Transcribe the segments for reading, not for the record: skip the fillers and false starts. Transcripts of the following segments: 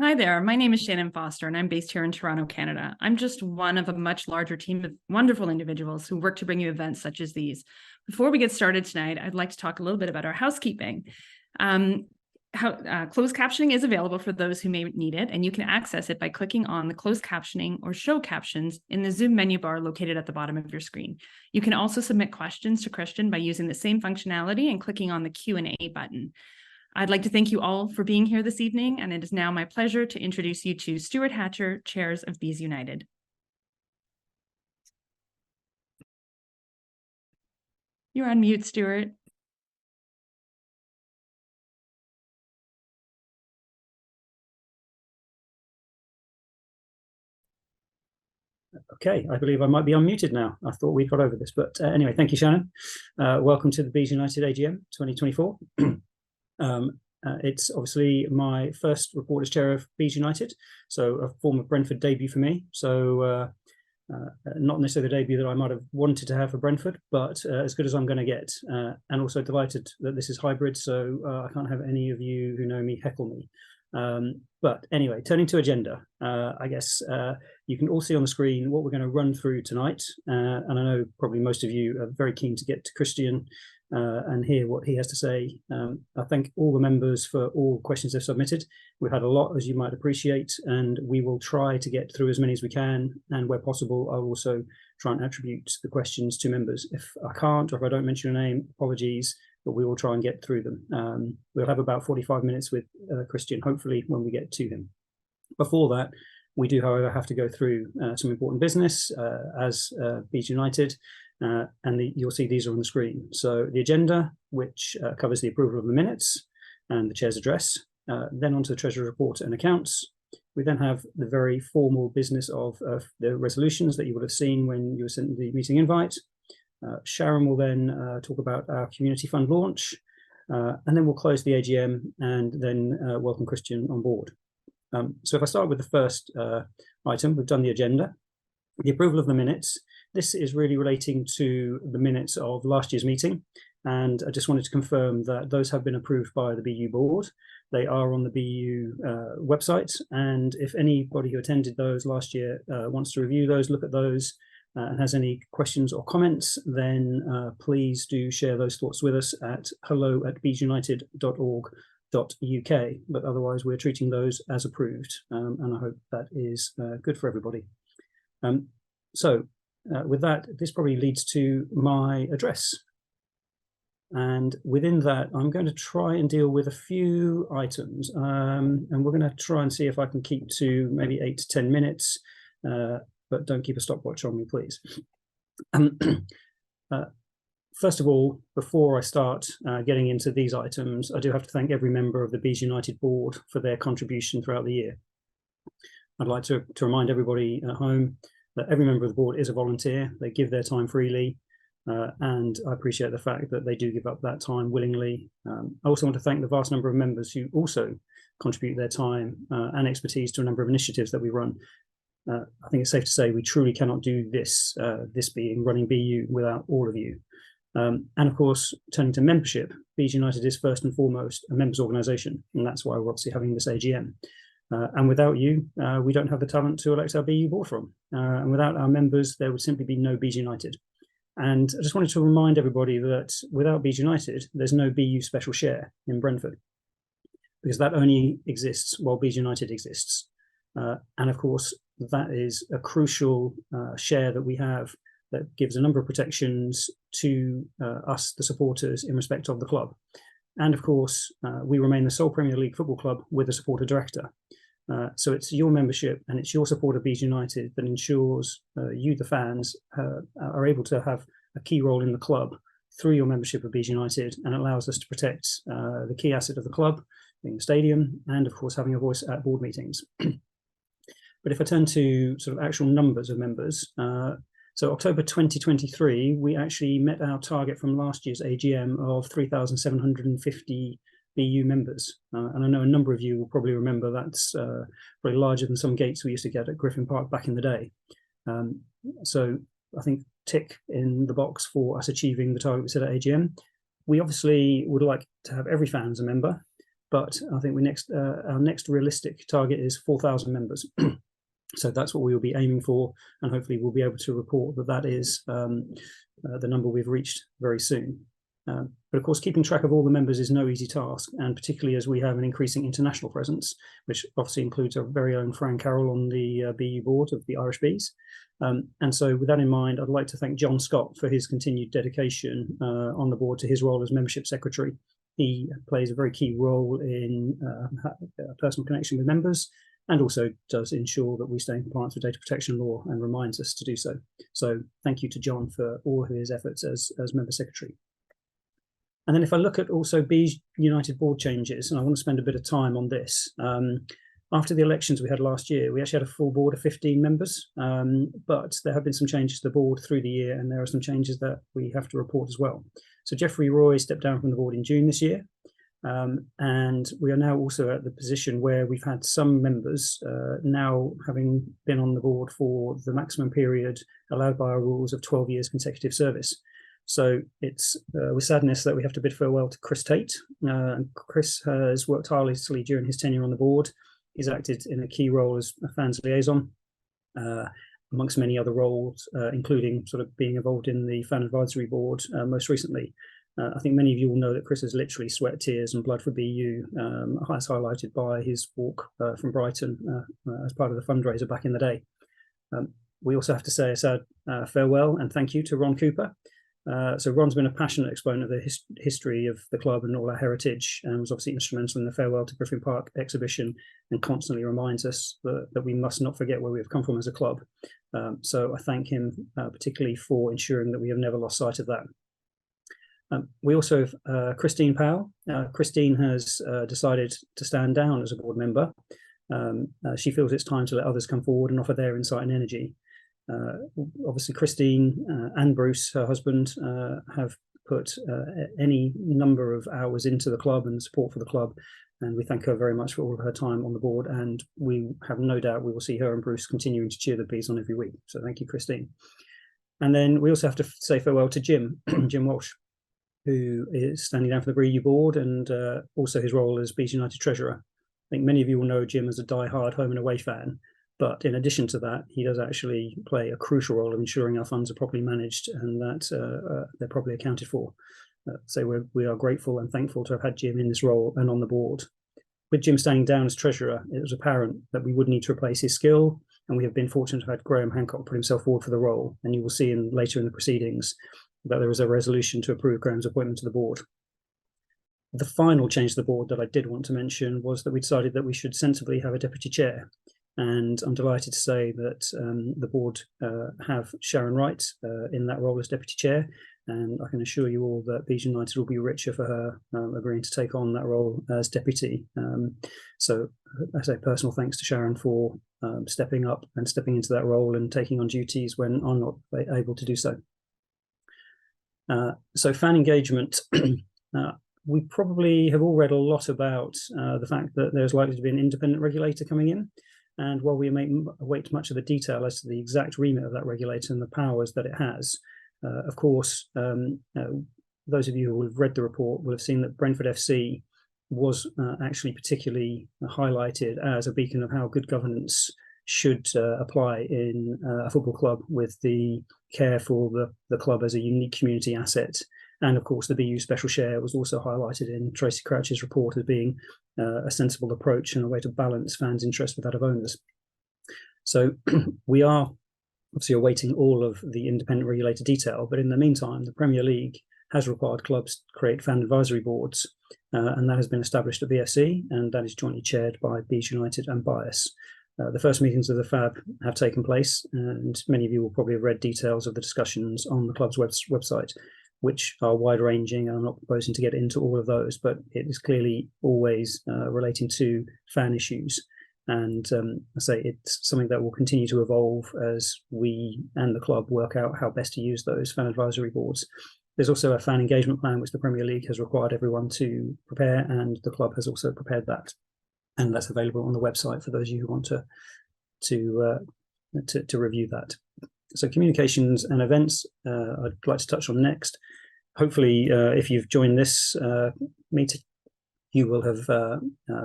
Hi there, my name is Shannon Foster and I'm based here in Toronto, Canada. I'm just one of a much larger team of wonderful individuals who work to bring you events such as these. Before we get started tonight, I'd like to talk a little bit about our housekeeping. Closed captioning is available for those who may need it, and you can access it by clicking on the closed captioning or show captions in the Zoom menu bar located at the bottom of your screen. You can also submit questions to Christian by using the same functionality and clicking on the Q&A button. I'd like to thank you all for being here this evening, and it is now my pleasure to introduce you to Stuart Hatcher, Chairs of Bees United. You're on mute, Stuart. Okay, I believe I might be unmuted now. I thought we got over this, but anyway, thank you, Shannon. Welcome to the Bees United AGM 2024. It's obviously my first report as chair of Bees United, so a form of Brentford debut for me. So not necessarily the debut that I might have wanted to have for Brentford, but as good as I'm going to get. And also delighted that this is hybrid, so I can't have any of you who know me heckle me. But anyway, turning to agenda, I guess you can all see on the screen what we're going to run through tonight. And I know probably most of you are very keen to get to Christian and hear what he has to say. I thank all the members for all questions they've submitted. We've had a lot, as you might appreciate, and we will try to get through as many as we can. And where possible, I'll also try and attribute the questions to members. If I can't, or if I don't mention your name, apologies, but we will try and get through them. We'll have about 45 minutes with Christian, hopefully, when we get to him. Before that, we do, however, have to go through some important business as Bees United, and you'll see these are on the screen. So the agenda, which covers the approval of the minutes and the chair's address, then onto the Treasurer's report and accounts. We then have the very formal business of the resolutions that you would have seen when you were sent the meeting invite. Sharon will then talk about our community fund launch, and then we'll close the AGM and then welcome Christian on board. So if I start with the first item, we've done the agenda, the approval of the minutes. This is really relating to the minutes of last year's meeting, and I just wanted to confirm that those have been approved by the BU board. They are on the BU website, and if anybody who attended those last year wants to review those, look at those, and has any questions or comments, then please do share those thoughts with us at hello@beesunited.org.uk. But otherwise, we're treating those as approved, and I hope that is good for everybody. With that, this probably leads to my address. And within that, I'm going to try and deal with a few items, and we're going to try and see if I can keep to maybe 8 to 10 minutes. But don't keep a stopwatch on me, please. First of all, before I start getting into these items, I do have to thank every member of the Bees United board for their contribution throughout the year. I'd like to remind everybody at home that every member of the board is a volunteer. They give their time freely, and I appreciate the fact that they do give up that time willingly. I also want to thank the vast number of members who also contribute their time and expertise to a number of initiatives that we run. I think it's safe to say we truly cannot do this, this being running BU, without all of you. And of course, turning to membership, Bees United is first and foremost a members' organisation, and that's why we're obviously having this AGM. And without you, we don't have the talent to elect our BU board from. And without our members, there would simply be no Bees United. And I just wanted to remind everybody that without Bees United, there's no BU special share in Brentford, because that only exists while Bees United exists. And of course, that is a crucial share that we have that gives a number of protections to us, the supporters, in respect of the club. And of course, we remain the sole Premier League football club with a supporter director. So it's your membership and it's your support of Bees United that ensures you, the fans, are able to have a key role in the club through your membership of Bees United, and allows us to protect the key asset of the club, being the stadium, and of course having a voice at board meetings. But if I turn to sort of actual numbers of members, so October 2023, we actually met our target from last year's AGM of 3,750 BU members. And I know a number of you will probably remember that's probably larger than some gates we used to get at Griffin Park back in the day. So I think tick in the box for us achieving the target we set at AGM. We obviously would like to have every fan as a member, but I think our next realistic target is 4,000 members. So that's what we will be aiming for, and hopefully we'll be able to report that that is the number we've reached very soon. But of course, keeping track of all the members is no easy task, and particularly as we have an increasing international presence, which obviously includes our very own Fran Carroll on the BU board of the Irish Bees. And so with that in mind, I'd like to thank John Scott for his continued dedication on the board to his role as membership secretary. He plays a very key role in personal connection with members, and also does ensure that we stay in compliance with data protection law and reminds us to do so. So thank you to John for all of his efforts as member secretary. And then if I look at also Bees United board changes, and I want to spend a bit of time on this. After the elections we had last year, we actually had a full board of 15 members, but there have been some changes to the board through the year, and there are some changes that we have to report as well. So Jeffrey Roy stepped down from the board in June this year, and we are now also at the position where we've had some members now having been on the board for the maximum period allowed by our rules of 12 years consecutive service. So it's with sadness that we have to bid farewell to Chris Tate. Chris has worked tirelessly during his tenure on the board. He's acted in a key role as a fans liaison, amongst many other roles, including sort of being involved in the fan advisory board most recently. I think many of you will know that Chris has literally sweat, tears and blood for BU, as highlighted by his walk from Brighton as part of the fundraiser back in the day. We also have to say a sad farewell and thank you to Ron Cooper. So Ron's been a passionate exponent of the history of the club and all our heritage, and was obviously instrumental in the Farewell to Griffin Park exhibition, and constantly reminds us that we must not forget where we've come from as a club. So I thank him particularly for ensuring that we have never lost sight of that. We also have Christine Powell. Christine has decided to stand down as a board member. She feels it's time to let others come forward and offer their insight and energy. Obviously, Christine and Bruce, her husband, have put any number of hours into the club and support for the club, and we thank her very much for all of her time on the board, and we have no doubt we will see her and Bruce continuing to cheer the Bees on every week. So thank you, Christine. And then we also have to say farewell to Jim, Jim Walsh, who is standing down for the BU board, and also his role as Bees United treasurer. I think many of you will know Jim as a die-hard home and away fan, but in addition to that, he does actually play a crucial role of ensuring our funds are properly managed and that they're properly accounted for. So we are grateful and thankful to have had Jim in this role and on the board. With Jim standing down as treasurer, it was apparent that we would need to replace his skill, and we have been fortunate to have had Graham Hancock put himself forward for the role, and you will see later in the proceedings that there was a resolution to approve Graham's appointment to the board. The final change to the board that I did want to mention was that we decided that we should sensibly have a deputy chair. And I'm delighted to say that the board have Sharon Wright in that role as deputy chair. And I can assure you all that Bees United will be richer for her agreeing to take on that role as deputy. So I say personal thanks to Sharon for stepping up and stepping into that role and taking on duties when I'm not able to do so. So fan engagement. We probably have all read a lot about the fact that there's likely to be an independent regulator coming in. And while we may await much of the detail as to the exact remit of that regulator and the powers that it has, of course, those of you who have read the report will have seen that Brentford FC was actually particularly highlighted as a beacon of how good governance should apply in a football club, with the care for the club as a unique community asset. And of course, the BU special share was also highlighted in Tracy Crouch's report as being a sensible approach and a way to balance fans' interest with that of owners. So we are obviously awaiting all of the independent regulator detail, but in the meantime, the Premier League has required clubs to create fan advisory boards, and that has been established at BFC, and that is jointly chaired by Bees United and Bias. The first meetings of the FAB have taken place, and many of you will probably have read details of the discussions on the club's website, which are wide-ranging. I'm not proposing to get into all of those, but it is clearly always relating to fan issues. And I say it's something that will continue to evolve as we and the club work out how best to use those fan advisory boards. There's also a fan engagement plan, which the Premier League has required everyone to prepare, and the club has also prepared that. And that's available on the website for those of you who want to review that. So communications and events, I'd like to touch on next. Hopefully, if you've joined this meeting, you will have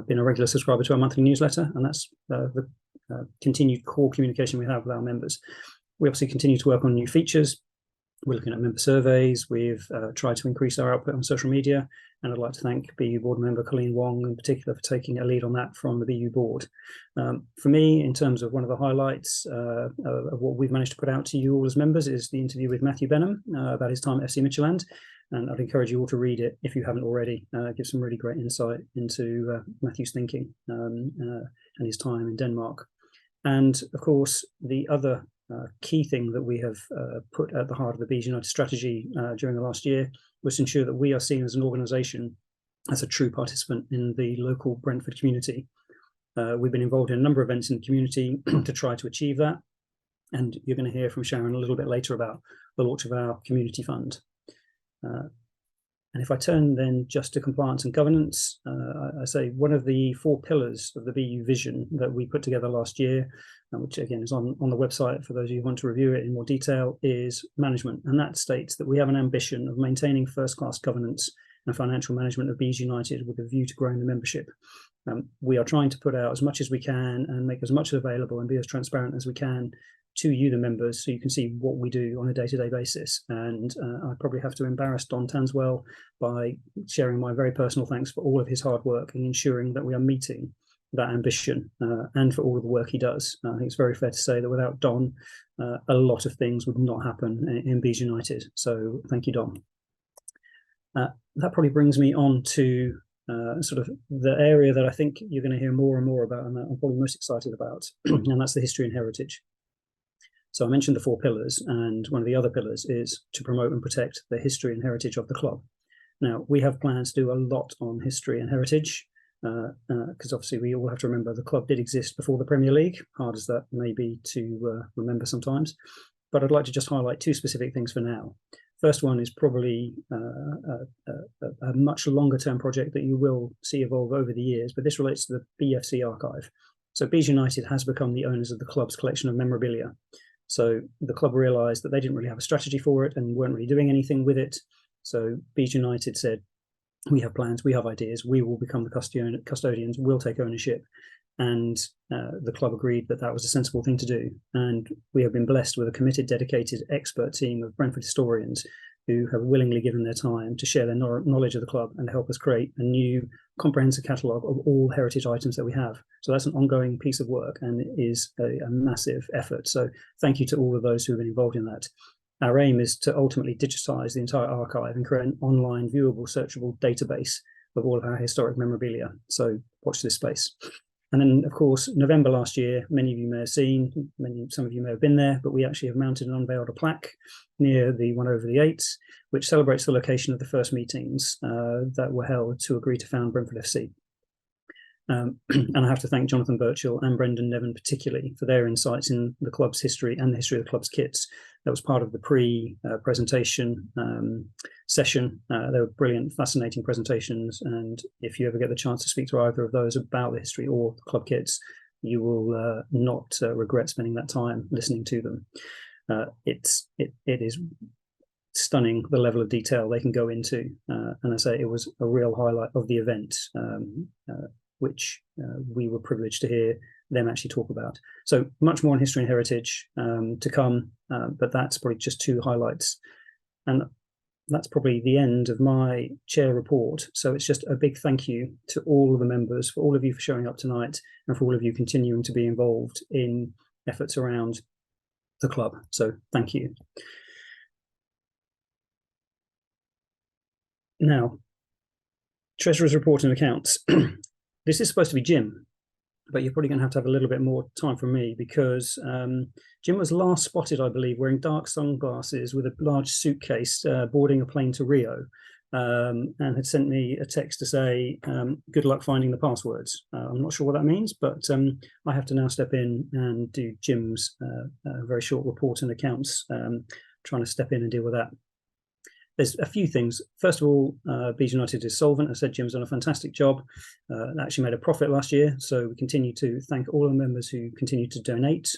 been a regular subscriber to our monthly newsletter, and that's the continued core communication we have with our members. We obviously continue to work on new features. We're looking at member surveys. We've tried to increase our output on social media, and I'd like to thank BU board member Colleen Wong in particular for taking a lead on that from the BU board. For me, in terms of one of the highlights of what we've managed to put out to you all as members, is the interview with Matthew Benham about his time at FC Midtjylland, and I'd encourage you all to read it if you haven't already. Gives some really great insight into Matthew's thinking and his time in Denmark. And of course, the other key thing that we have put at the heart of the Bees United strategy during the last year was to ensure that we are seen as an organisation as a true participant in the local Brentford community. We've been involved in a number of events in the community to try to achieve that, and you're going to hear from Sharon a little bit later about the launch of our community fund. And if I turn then just to compliance and governance, I say one of the 4 pillars of the BU vision that we put together last year, which again is on the website for those of you who want to review it in more detail, is management. And that states that we have an ambition of maintaining first-class governance and financial management of Bees United with a view to growing the membership. We are trying to put out as much as we can and make as much available and be as transparent as we can to you, the members, so you can see what we do on a day-to-day basis. And I probably have to embarrass Don Tanswell by sharing my very personal thanks for all of his hard work in ensuring that we are meeting that ambition and for all of the work he does. I think it's very fair to say that without Don, a lot of things would not happen in Bees United. So thank you, Don. That probably brings me on to sort of the area that I think you're going to hear more and more about, and that I'm probably most excited about, and that's the history and heritage. So I mentioned the 4 pillars, and one of the other pillars is to promote and protect the history and heritage of the club. Now, we have plans to do a lot on history and heritage, because obviously we all have to remember the club did exist before the Premier League, hard as that may be to remember sometimes. But I'd like to just highlight 2 specific things for now. First one is probably a much longer term project that you will see evolve over the years, but this relates to the BFC archive. So Bees United has become the owners of the club's collection of memorabilia. So the club realised that they didn't really have a strategy for it and weren't really doing anything with it. So Bees United said, we have plans, we have ideas, we will become the custodians, we'll take ownership. And the club agreed that that was a sensible thing to do. And we have been blessed with a committed, dedicated expert team of Brentford historians who have willingly given their time to share their knowledge of the club and help us create a new comprehensive catalogue of all heritage items that we have. So that's an ongoing piece of work, and it is a massive effort. So thank you to all of those who have been involved in that. Our aim is to ultimately digitise the entire archive and create an online, viewable, searchable database of all of our historic memorabilia. So watch this space. And then, of course, November last year, many of you may have seen, some of you may have been there, but we actually have mounted and unveiled a plaque near the one over the 8s, which celebrates the location of the first meetings that were held to agree to found Brentford FC. And I have to thank Jonathan Birchall and Brendan Nevin particularly for their insights in the club's history and the history of the club's kits. That was part of the pre-presentation session. They were brilliant, fascinating presentations. And if you ever get the chance to speak to either of those about the history or the club kits, you will not regret spending that time listening to them. It is stunning the level of detail they can go into. And I say it was a real highlight of the event, which we were privileged to hear them actually talk about. So much more on history and heritage to come, but that's probably just 2 highlights. And that's probably the end of my chair report. So it's just a big thank you to all of the members, for all of you for showing up tonight, and for all of you continuing to be involved in efforts around the club. So thank you. Now, Treasurer's report and accounts. This is supposed to be Jim, but you're probably going to have a little bit more time from me, because Jim was last spotted, I believe, wearing dark sunglasses with a large suitcase boarding a plane to Rio, and had sent me a text to say, good luck finding the passwords. I'm not sure what that means, but I have to now step in and do Jim's very short report and accounts, trying to step in and deal with that. There's a few things. First of all, Bees United is solvent. I said Jim's done a fantastic job. Actually made a profit last year. So we continue to thank all the members who continue to donate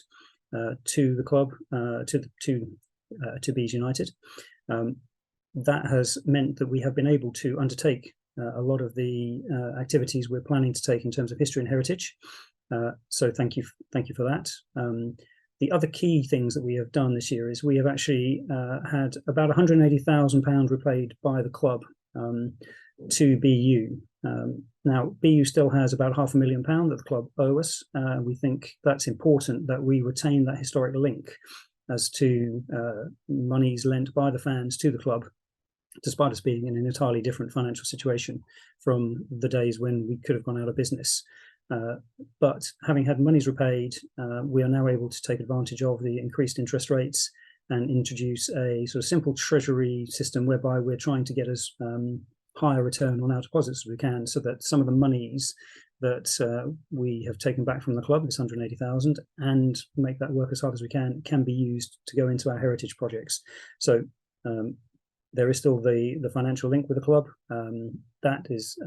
to the club, to Bees United. That has meant that we have been able to undertake a lot of the activities we're planning to take in terms of history and heritage. So thank you for that. The other key things that we have done this year is we have actually had about £180,000 repaid by the club to BU. Now, BU still has about £500,000 that the club owe us. We think that's important that we retain that historic link as to monies lent by the fans to the club, despite us being in an entirely different financial situation from the days when we could have gone out of business. But having had monies repaid, we are now able to take advantage of the increased interest rates and introduce a sort of simple treasury system whereby we're trying to get as higher return on our deposits as we can, so that some of the monies that we have taken back from the club, this 180,000, and make that work as hard as we can be used to go into our heritage projects. So there is still the financial link with the club. That is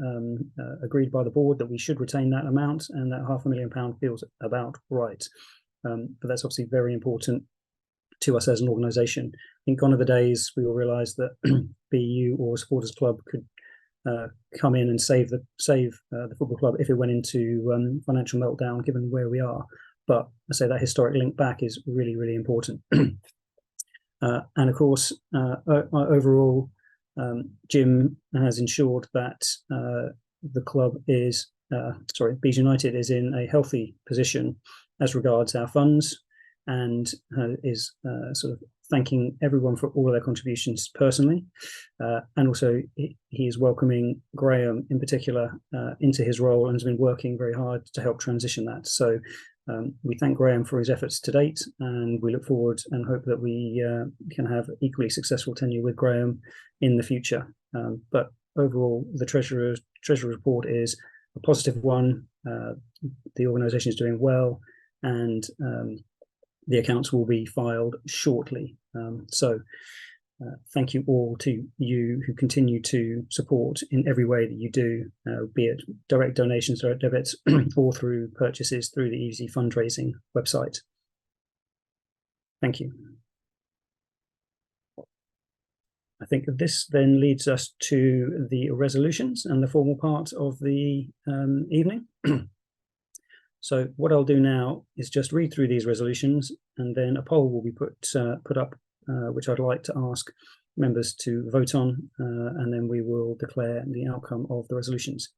agreed by the board that we should retain that amount, and that £500,000 feels about right. But that's obviously very important to us as an organisation. I think gone are the days we will realise that BU or a supporters club could come in and save the football club if it went into financial meltdown, given where we are. But I say that historic link back is really, really important. And of course, overall, Jim has ensured that the club is, Bees United is in a healthy position as regards our funds, and is sort of thanking everyone for all of their contributions personally. And also he is welcoming Graham in particular into his role, and has been working very hard to help transition that. So we thank Graham for his efforts to date, and we look forward and hope that we can have equally successful tenure with Graham in the future. But overall, the Treasurer's report is a positive one. The organisation is doing well, and the accounts will be filed shortly. Thank you all to you who continue to support in every way that you do, be it direct donations, direct debits, or through purchases through the Easy fundraising website. Thank you. I think this then leads us to the resolutions and the formal part of the evening. So what I'll do now is just read through these resolutions, and then a poll will be put up, which I'd like to ask members to vote on, and then we will declare the outcome of the resolutions.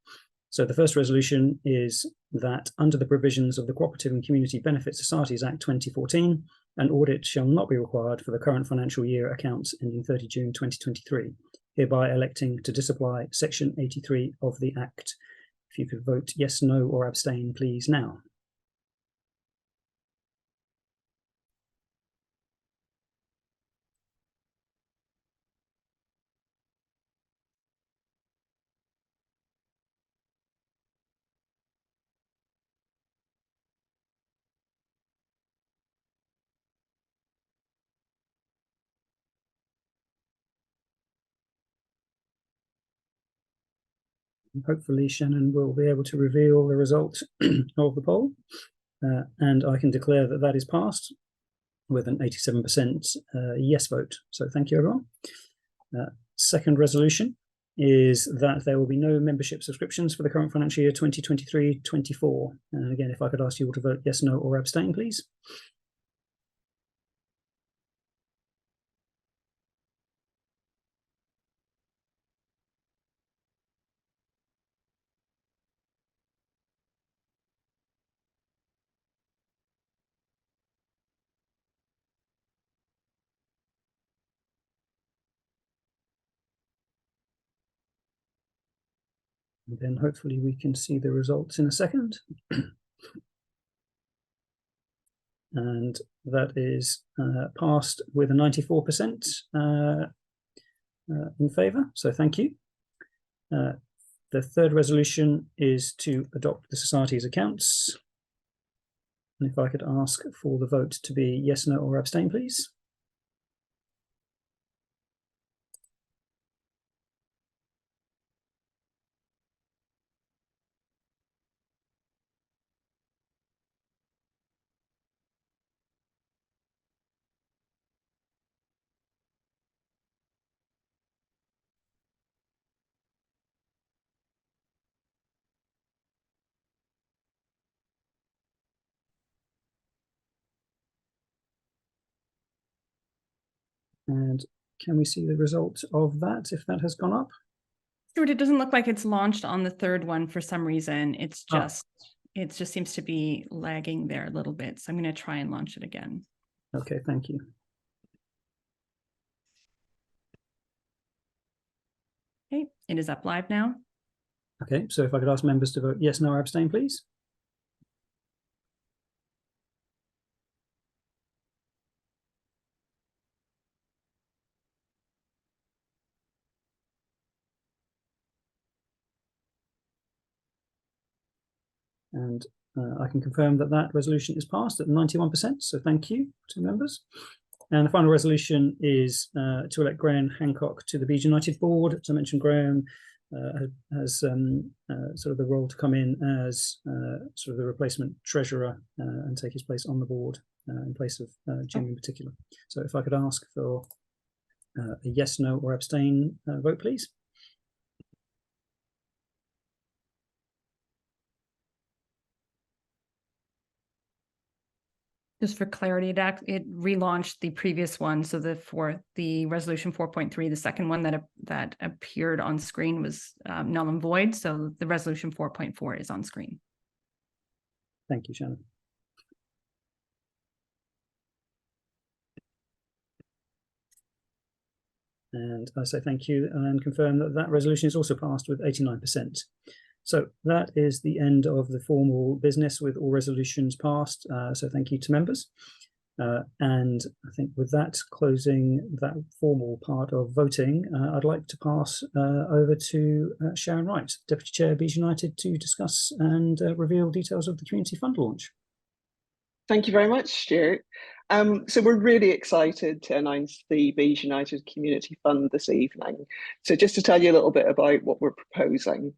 So the first resolution is that under the provisions of the Cooperative and Community Benefit Societies Act 2014, an audit shall not be required for the current financial year accounts ending 30 June 2023, hereby electing to disapply Section 83 of the Act. If you could vote yes, no, or abstain, please, now. Hopefully Shannon will be able to reveal the result of the poll, and I can declare that that is passed with an 87% yes vote. So thank you, everyone. Second resolution is that there will be no membership subscriptions for the current financial year 2023-24. And again, if I could ask you all to vote yes, no, or abstain, please. And then hopefully we can see the results in a second. And that is passed with a 94% in favour. So thank you. The third resolution is to adopt the Society's accounts. And if I could ask for the vote to be yes, no, or abstain, please. And can we see the result of that, if that has gone up? Stuart, it doesn't look like it's launched on the third one for some reason. It just seems to be lagging there a little bit. So I'm going to try and launch it again. Okay, thank you. Okay, it is up live now. Okay, so if I could ask members to vote yes, no, or abstain, please. And I can confirm that that resolution is passed at 91%, so thank you to members. And the final resolution is to elect Graham Hancock to the Bees United board. As I mentioned, Graham has sort of the role to come in as sort of the replacement treasurer and take his place on the board in place of Jim in particular. So if I could ask for a yes, no, or abstain vote, please. Just for clarity, it relaunched the previous one. So the resolution 4.3, the second one that appeared on screen was null and void. So the resolution 4.4 is on screen. Thank you, Shannon. And I say thank you and confirm that that resolution is also passed with 89%. So that is the end of the formal business with all resolutions passed. So thank you to members. And I think with that, closing that formal part of voting, I'd like to pass over to Sharon Wright, Deputy Chair, Bees United, to discuss and reveal details of the Community Fund launch. Thank you very much, Stuart. So we're really excited to announce the Bees United Community Fund this evening. So just to tell you a little bit about what we're proposing.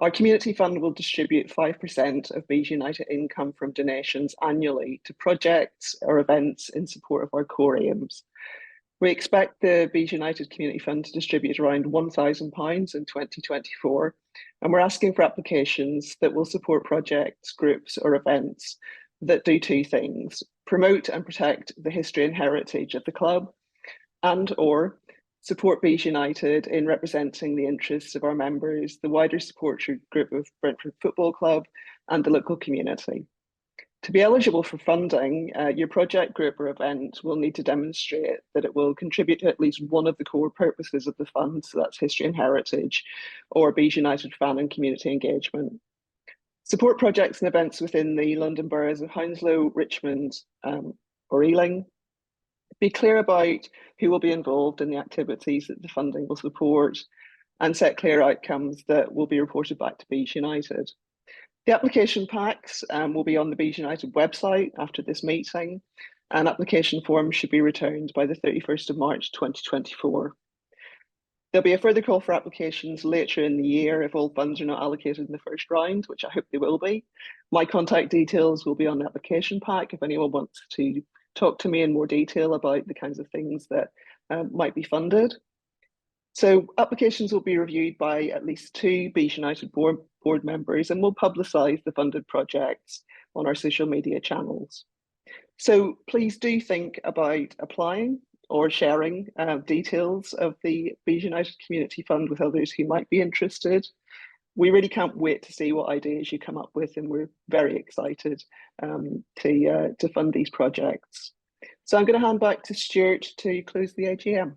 Our community fund will distribute 5% of Bees United income from donations annually to projects or events in support of our core aims. We expect the Bees United Community Fund to distribute around £1,000 in 2024, and we're asking for applications that will support projects, groups, or events that do two things: promote and protect the history and heritage of the club, and/or support Bees United in representing the interests of our members, the wider support group of Brentford Football Club, and the local community. To be eligible for funding, your project, group, or event will need to demonstrate that it will contribute to at least one of the core purposes of the fund, so that's history and heritage, or Bees United fan and community engagement. Support projects and events within the London boroughs of Hounslow, Richmond, or Ealing. Be clear about who will be involved in the activities that the funding will support, and set clear outcomes that will be reported back to Bees United. The application packs will be on the Bees United website after this meeting, and application forms should be returned by the 31st of March 2024. There'll be a further call for applications later in the year if all funds are not allocated in the first round, which I hope they will be. My contact details will be on the application pack if anyone wants to talk to me in more detail about the kinds of things that might be funded. So applications will be reviewed by at least 2 Bees United board members, and we'll publicise the funded projects on our social media channels. So please do think about applying or sharing details of the Bees United Community Fund with others who might be interested. We really can't wait to see what ideas you come up with, and we're very excited to fund these projects. So I'm going to hand back to Stuart to close the AGM.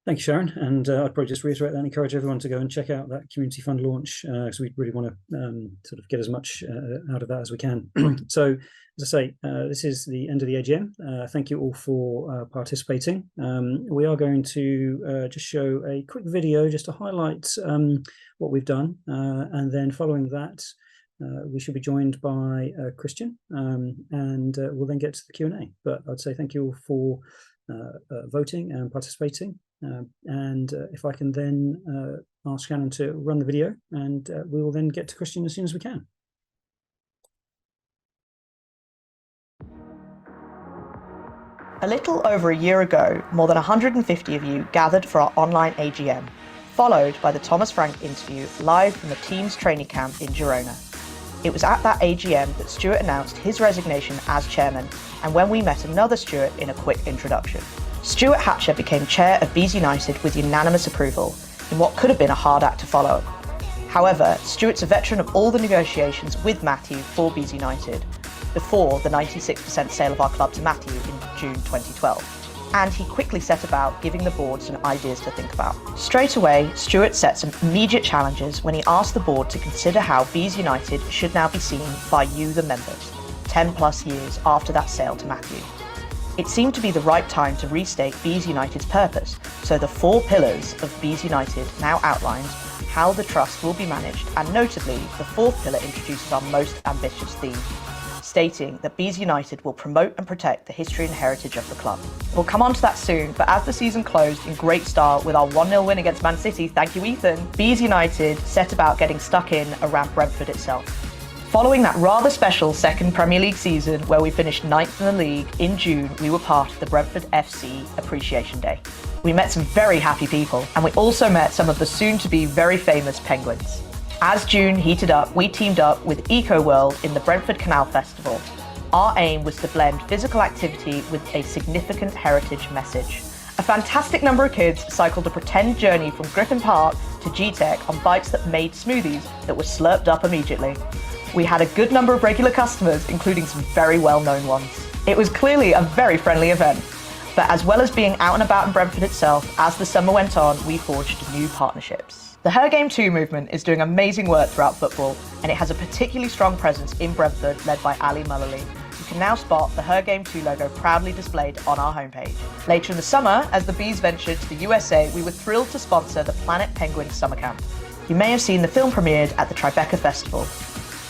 Thank you, Sharon. And I'd probably just reiterate that and encourage everyone to go and check out that Community Fund launch, because we really want to sort of get as much out of that as we can. So, as I say, this is the end of the AGM. Thank you all for participating. We are going to just show a quick video just to highlight what we've done. And then following that, we should be joined by Christian, and we'll then get to the Q&A. But I'd say thank you all for voting and participating. And if I can then ask Shannon to run the video, and we will then get to Christian as soon as we can. A little over a year ago, more than 150 of you gathered for our online AGM, followed by the Thomas Frank interview live from the team's training camp in Girona. It was at that AGM that Stuart announced his resignation as chairman, and when we met another Stuart in a quick introduction. Stuart Hatcher became chair of Bees United with unanimous approval, in what could have been a hard act to follow. However, Stuart's a veteran of all the negotiations with Matthew for Bees United, before the 96% sale of our club to Matthew in June 2012. And he quickly set about giving the board some ideas to think about. Straight away, Stuart set some immediate challenges when he asked the board to consider how Bees United should now be seen by you, the members, 10 plus years after that sale to Matthew. It seemed to be the right time to restate Bees United's purpose, so the 4 pillars of Bees United now outlines how the trust will be managed, and notably, the 4th pillar introduces our most ambitious theme, stating that Bees United will promote and protect the history and heritage of the club. We'll come on to that soon, but as the season closed in great style with our 1-0 win against Man City, thank you Ethan, Bees United set about getting stuck in around Brentford itself. Following that rather special second Premier League season where we finished 9th in the league, in June we were part of the Brentford FC Appreciation Day. We met some very happy people, and we also met some of the soon-to-be very famous Penguins. As June heated up, we teamed up with Eco World in the Brentford Canal Festival. Our aim was to blend physical activity with a significant heritage message. A fantastic number of kids cycled a pretend journey from Griffin Park to G-Tech on bikes that made smoothies that were slurped up immediately. We had a good number of regular customers, including some very well-known ones. It was clearly a very friendly event, but as well as being out and about in Brentford itself, as the summer went on, we forged new partnerships. The Her Game 2 movement is doing amazing work throughout football, and it has a particularly strong presence in Brentford led by Ali Mullally. You can now spot the Her Game 2 logo proudly displayed on our homepage. Later in the summer, as the Bees ventured to the USA, we were thrilled to sponsor the Planet Penguin Summer Camp. You may have seen the film premiered at the Tribeca Festival.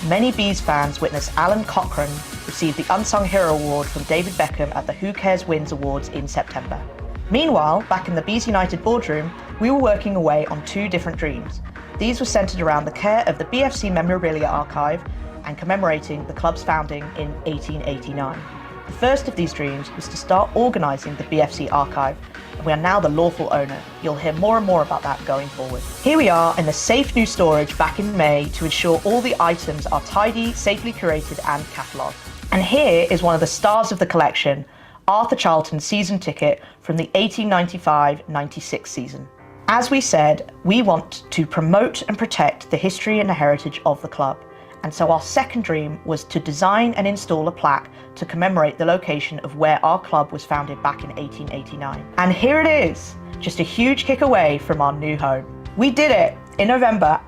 Many Bees fans witnessed Alan Cochrane receive the Unsung Hero Award from David Beckham at the Who Cares Wins Awards in September. Meanwhile, back in the Bees United boardroom, we were working away on 2 different dreams. These were centred around the care of the BFC Memorabilia Archive and commemorating the club's founding in 1889. The first of these dreams was to start organising the BFC Archive, and we are now the lawful owner. You'll hear more and more about that going forward. Here we are in the safe new storage back in May to ensure all the items are tidy, safely curated and catalogued. And here is one of the stars of the collection, Arthur Charlton's season ticket from the 1895-96 season. As we said, we want to promote and protect the history and the heritage of the club, and so our second dream was to design and install a plaque to commemorate the location of where our club was founded back in 1889. And here it is, just a huge kick away from our new home. We did it! In November,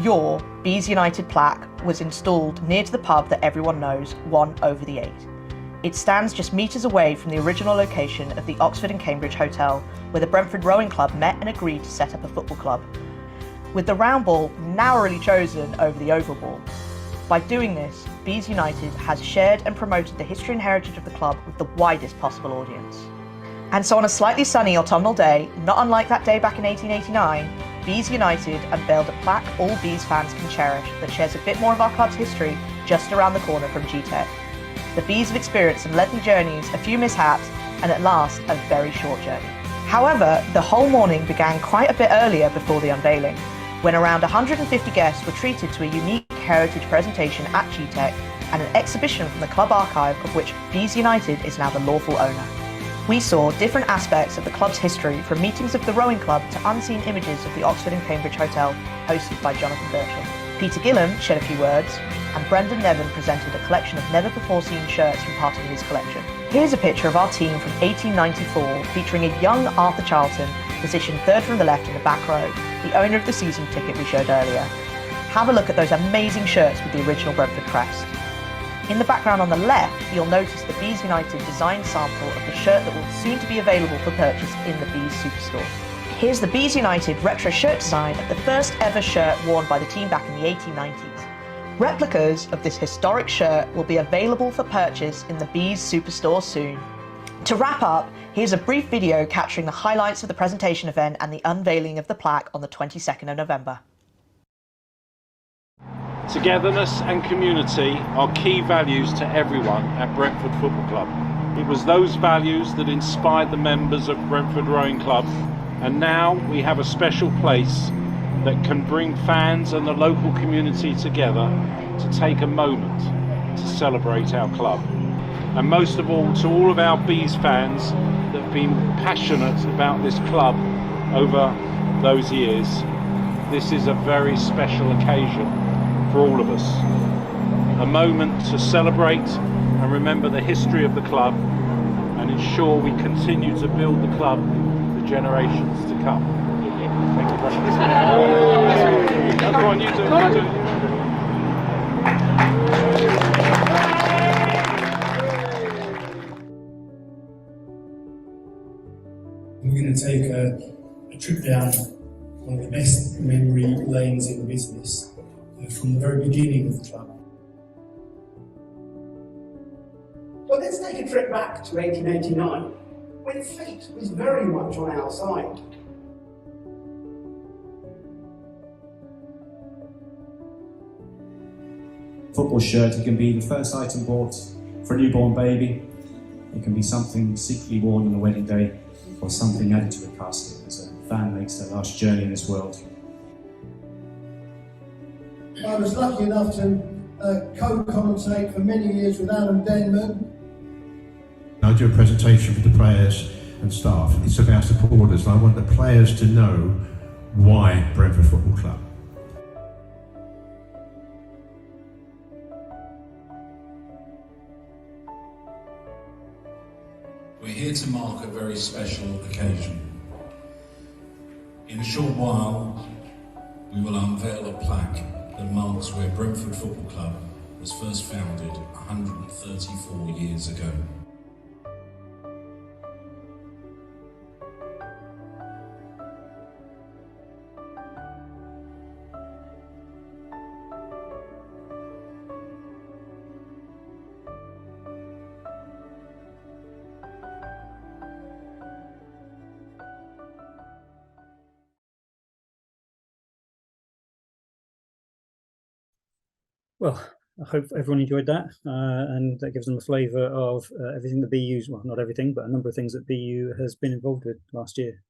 your Bees United plaque was installed near to the pub that everyone knows, 1 over the 8. It stands just metres away from the original location of the Oxford and Cambridge Hotel, where the Brentford Rowing Club met and agreed to set up a football club, with the round ball narrowly chosen over the oval ball. By doing this, Bees United has shared and promoted the history and heritage of the club with the widest possible audience. And so on a slightly sunny autumnal day, not unlike that day back in 1889, Bees United unveiled a plaque all Bees fans can cherish that shares a bit more of our club's history just around the corner from G-Tech. The Bees have experienced some lengthy journeys, a few mishaps, and at last, a very short journey. However, the whole morning began quite a bit earlier before the unveiling, when around 150 guests were treated to a unique heritage presentation at G-Tech and an exhibition from the club archive of which Bees United is now the lawful owner. We saw different aspects of the club's history, from meetings of the rowing club to unseen images of the Oxford and Cambridge Hotel, hosted by Jonathan Birchall. Peter Gillam shed a few words, and Brendan Nevin presented a collection of never-before-seen shirts from part of his collection. Here's a picture of our team from 1894, featuring a young Arthur Charlton, positioned 3rd from the left in the back row, the owner of the season ticket we showed earlier. Have a look at those amazing shirts with the original Brentford crest. In the background on the left, you'll notice the Bees United design sample of the shirt that will soon to be available for purchase in the Bees Superstore. Here's the Bees United retro shirt design of the first ever shirt worn by the team back in the 1890s. Replicas of this historic shirt will be available for purchase in the Bees Superstore soon. To wrap up, here's a brief video capturing the highlights of the presentation event and the unveiling of the plaque on the 22nd of November. Togetherness and community are key values to everyone at Brentford Football Club. It was those values that inspired the members of Brentford Rowing Club, and now we have a special place that can bring fans and the local community together to take a moment to celebrate our club. And most of all, to all of our Bees fans that have been passionate about this club over those years, this is a very special occasion for all of us. A moment to celebrate and remember the history of the club and ensure we continue to build the club for generations to come. Thank you very much. Go on, you do it. We're going to take a trip down one of the best memory lanes in the business from the very beginning of the club. Well, let's take a trip back to 1889, when fate was very much on our side. Football shirt, it can be the first item bought for a newborn baby. It can be something secretly worn on a wedding day, or something added to a casket as a fan makes their last journey in this world. I was lucky enough to co-commentate for many years with Alan Denman. I do a presentation for the players and staff. It's about supporters, and I want the players to know why Brentford Football Club. We're here to mark a very special occasion. In a short while, we will unveil a plaque that marks where Brentford Football Club was first founded 134 years ago. Well, I hope everyone enjoyed that, and that gives them a flavour of everything that BU's, well, not everything, but a number of things that BU has been involved with last year.